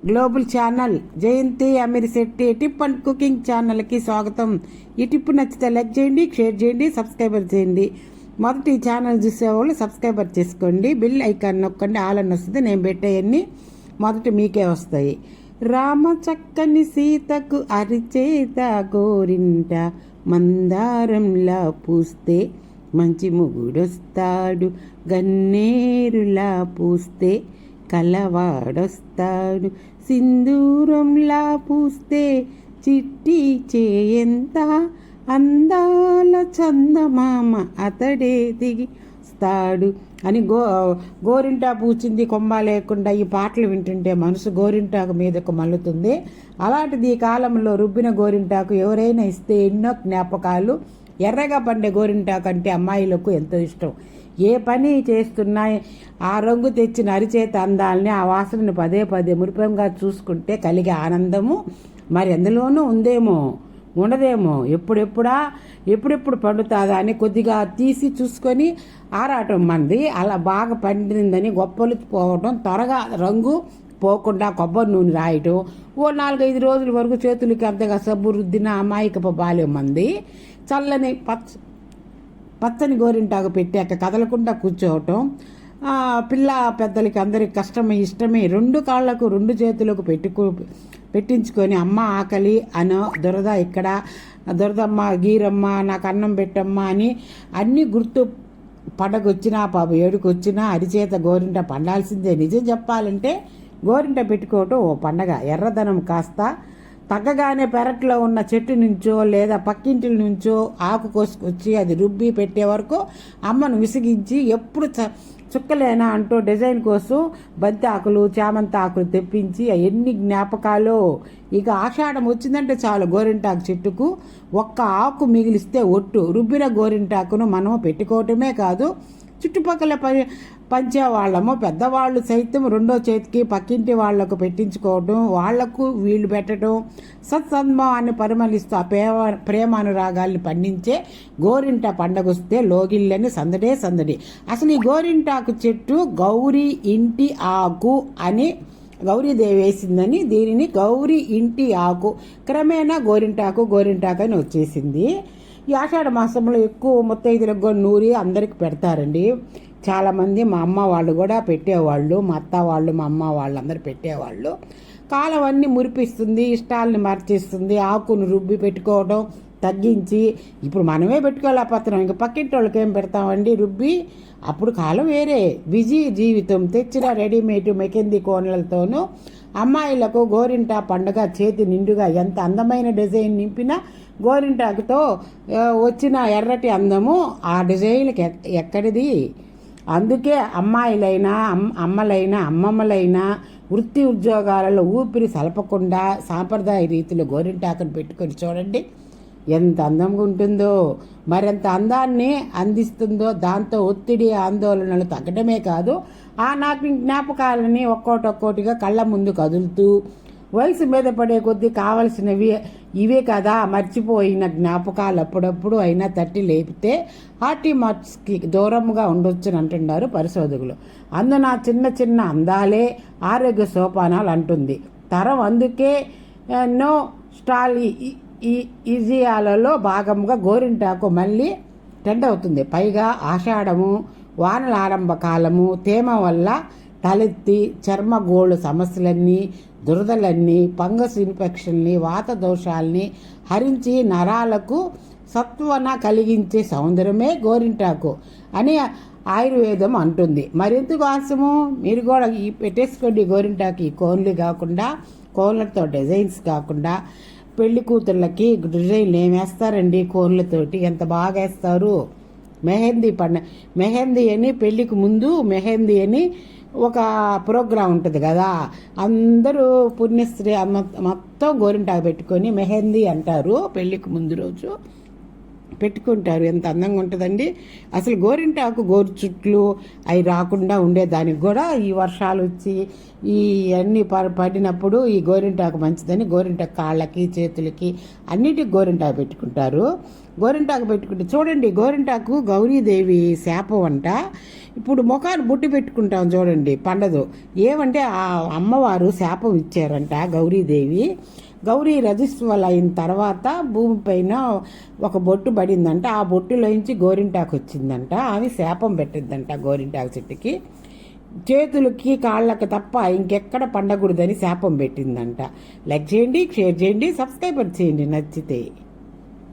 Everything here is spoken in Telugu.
Global channel Jayanthi Amirshetti tip and cooking ఛానల్కి స్వాగతం. ఈ టిప్ నచ్చితే లైక్ చేయండి, షేర్ చేయండి, సబ్స్క్రైబర్ చేయండి. మొదటి ఛానల్ చూసేవాళ్ళు సబ్స్క్రైబర్ చేసుకోండి, బిల్ ఐకాన్ నొక్కండి, ఆల్ అని వస్తుంది. నేను పెట్టేయన్నీ మొదటి మీకే వస్తాయి. రామ చక్కని సీతకు అరిచేత గోరింట మందారంలా పూస్తే మంచి మొగుడొస్తాడు, గన్నేరులా పూస్తే కలవాడొస్తాడు, సింధూరంలా పూస్తే చిట్టి చేయంత అందాల చందమామ అతడే దిగిస్తాడు అని గోరింటా పూచింది కొమ్మ లేకుండా ఈ పాటలు వింటుంటే మనసు గోరింటాకు మీదకు మల్లుతుంది. అలాంటిది ఈ కాలంలో రుబ్బిన గోరింటాకు ఎవరైనా ఇస్తే ఎన్నో జ్ఞాపకాలు. ఎర్రగా పండే గోరింటాకు అంటే అమ్మాయిలకు ఎంతో ఇష్టం. ఏ పని చేస్తున్నా ఆ రంగు తెచ్చిన అరిచేత అందాలని, ఆ వాసనని పదే పదే మురిపంగా చూసుకుంటే కలిగే ఆనందము మరి ఎందులోనూ ఉందేమో ఉండదేమో. ఎప్పుడెప్పుడు పండుతుందా అని కొద్దిగా తీసి చూసుకొని ఆరాటం మంది. అలా బాగా పండిందని గొప్పలు పోవటం, త్వరగా రంగు పోకుండా కొబ్బరి నూనె రాయటం, ఓ 4-5 రోజుల వరకు చేతులకి అంతగా సబ్బు రుద్దిన అమాయకపు బాల్యం మంది. చల్లని పచ్చని గోరింటాకు పెట్టాక కదలకుండా కూర్చోవటం పిల్ల పెద్దలకి అందరికి కష్టమే ఇష్టమే. 2 కాళ్లకు 2 చేతులకు పెట్టించుకొని అమ్మ ఆకలి అనో, దురద ఇక్కడ, దురదమ్మ గీరమ్మ నాకు అన్నం పెట్టమ్మా అని అన్నీ గుర్తు పండగొచ్చినా పాప ఏడుకొచ్చినా అరిచేత గోరింట పండాల్సిందే. నిజం చెప్పాలంటే గోరింట పెట్టుకోవటం ఓ పండగ. ఎర్రదనం కాస్త తగ్గగానే పెరట్లో ఉన్న చెట్టు నుంచో లేదా పక్కింటిల నుంచో ఆకు కోసుకొచ్చి అది రుబ్బి పెట్టే వరకు అమ్మను విసిగించి ఎప్పుడు చుక్కలేనా అంటూ డిజైన్ కోసం బంతి ఆకులు, చామంతి ఆకులు తెప్పించి ఎన్ని జ్ఞాపకాలు. ఇక ఆషాఢం వచ్చిందంటే చాలు గోరింటాకు చెట్టుకు ఒక్క ఆకు మిగిలిస్తే ఒట్టు. రుబ్బిన గోరింటాకును మనం పెట్టుకోవటమే కాదు, చుట్టుపక్కల పంచేవాళ్ళము పెద్దవాళ్ళు సైతం 2వ చేతికి పక్కింటి వాళ్లకు పెట్టించుకోవటం, వాళ్లకు వీళ్ళు పెట్టడం, సత్సంభవాన్ని పరిమళిస్తూ ఆ ప్రేమానురాగాల్ని పండించే గోరింట పండగొస్తే లోగిళ్ళని సందడే సందడి. అసలు ఈ గోరింటాకు చెట్టు గౌరీ ఇంటి ఆకు అని గౌరీదేవి వేసిందని దీనిని గౌరీ ఇంటి ఆకు క్రమేణా గోరింటాకు అని వచ్చేసింది. ఈ ఆషాఢ మాసంలో ఎక్కువ ముత్తైదులకు నూరి అందరికి పెడతారండి. చాలామంది మా అమ్మ వాళ్ళు కూడా పెట్టేవాళ్ళు, మా అత్త వాళ్ళు, మా అమ్మ వాళ్ళు అందరు పెట్టేవాళ్ళు. కాలం అన్నీ మురిపిస్తుంది, ఇష్టాలని మార్చేస్తుంది. ఆకును రుబ్బి పెట్టుకోవడం తగ్గించి ఇప్పుడు మనమే పెట్టుకోలేకపోతున్నాం, ఇంకా పక్కింటి వాళ్ళకి ఏం పెడతామండి రుబ్బి. అప్పుడు కాలం వేరే, బిజీ జీవితం. తెచ్చిన రెడీమేడ్ మెకెంది కోనలతోనూ అమ్మాయిలకు గోరింటా పండుగ చేతి నిండుగా ఎంత అందమైన డిజైన్ నింపినా గోరింటాకుతో వచ్చిన ఎర్రటి అందము ఆ డిజైన్కి ఎక్కడిది. అందుకే అమ్మాయిలైనా అమ్మలైనా అమ్మమ్మలైనా వృత్తి ఉద్యోగాలలో ఊపిరి సలపకుండా సాంప్రదాయ రీతిలో గోరింటాకును పెట్టుకొని చూడండి ఎంత అందంగా ఉంటుందో, మరింత అందాన్ని అందిస్తుందో. దాంతో ఒత్తిడి ఆందోళనలు తగ్గడమే కాదు, ఆ నాకు జ్ఞాపకాలని ఒక్కోటిగా కళ్ళ ముందు కదులుతూ వయసు మీద పడే కొద్దీ కావలసినవి ఇవే కదా, మర్చిపోయిన జ్ఞాపకాలు అప్పుడప్పుడు అయినా తట్టి లేపితే హార్టీ మార్క్స్కి దూరంగా ఉండొచ్చని అంటున్నారు పరిశోధకులు. అందున చిన్న అందాలే ఆరోగ్య సోపానాలు అంటుంది తరం. అందుకే నో స్టాల్ ఈజియాలలో భాగంగా గోరింటాకు మళ్ళీ ట్రెండ్ అవుతుంది. పైగా ఆషాఢము, వానల ఆరంభ కాలము, తేమ వల్ల తలెత్తి చర్మగోళ్ళు సమస్యలన్నీ, దురదలన్నీ, ఫంగస్ ఇన్ఫెక్షన్ని, వాత దోషాలని హరించి నరాలకు సత్వన కలిగించే సౌందర్యమే గోరింటాకు అని ఆయుర్వేదం అంటుంది. మరెందుకు ఆలస్యము, మీరు కూడా పెట్టేసుకోండి గోరింటాకు. ఈ కోన్లు కాకుండా, కోన్లతో డిజైన్స్ కాకుండా పెళ్లి కూతుళ్ళకి డిజైన్లు ఏం వేస్తారండి కోన్లతోటి, ఎంత బాగా వేస్తారు. మెహందీ అని పెళ్లికి ముందు మెహందీ అని ఒక ప్రోగ్రాం ఉంటుంది కదా, అందరూ పుణ్యశ్రీ మొత్తం గోరింటాకు పెట్టుకొని మెహందీ అంటారు పెళ్లికి ముందు రోజు. పెట్టుకుంటారు. ఎంత అందంగా ఉంటుందండి. అసలు గోరింటాకు గోరు చుట్లు అవి రాకుండా ఉండేదానికి కూడా ఈ వర్షాలు వచ్చి ఈ అన్నీ పడినప్పుడు ఈ గోరింటాకు మంచిదని గోరింటాకు కాళ్ళకి చేతులకి అన్నిటికి గోరింటాకు పెట్టుకుంటారు. గోరింటాకు పెట్టుకుంటే చూడండి, గోరింటాకు గౌరీదేవి శాపం అంట. ఇప్పుడు ముఖాన్ని బుట్టి పెట్టుకుంటాం చూడండి, పండదు. ఏమంటే ఆ అమ్మవారు శాపం ఇచ్చారంట గౌరీదేవి. గౌరీ రజస్వలు అయిన తర్వాత భూమిపైన ఒక బొట్టు పడిందంట. ఆ బొట్టులోంచి గోరింటాకు వచ్చిందంట. ఆమె శాపం పెట్టిందంట గోరింటాకు చెట్టుకి. చేతులకి కాళ్ళకి తప్ప ఇంకెక్కడ పండకూడదని శాపం పెట్టిందంట. లైక్ చేయండి, షేర్ చేయండి, సబ్స్క్రైబర్ చేయండి నచ్చితే.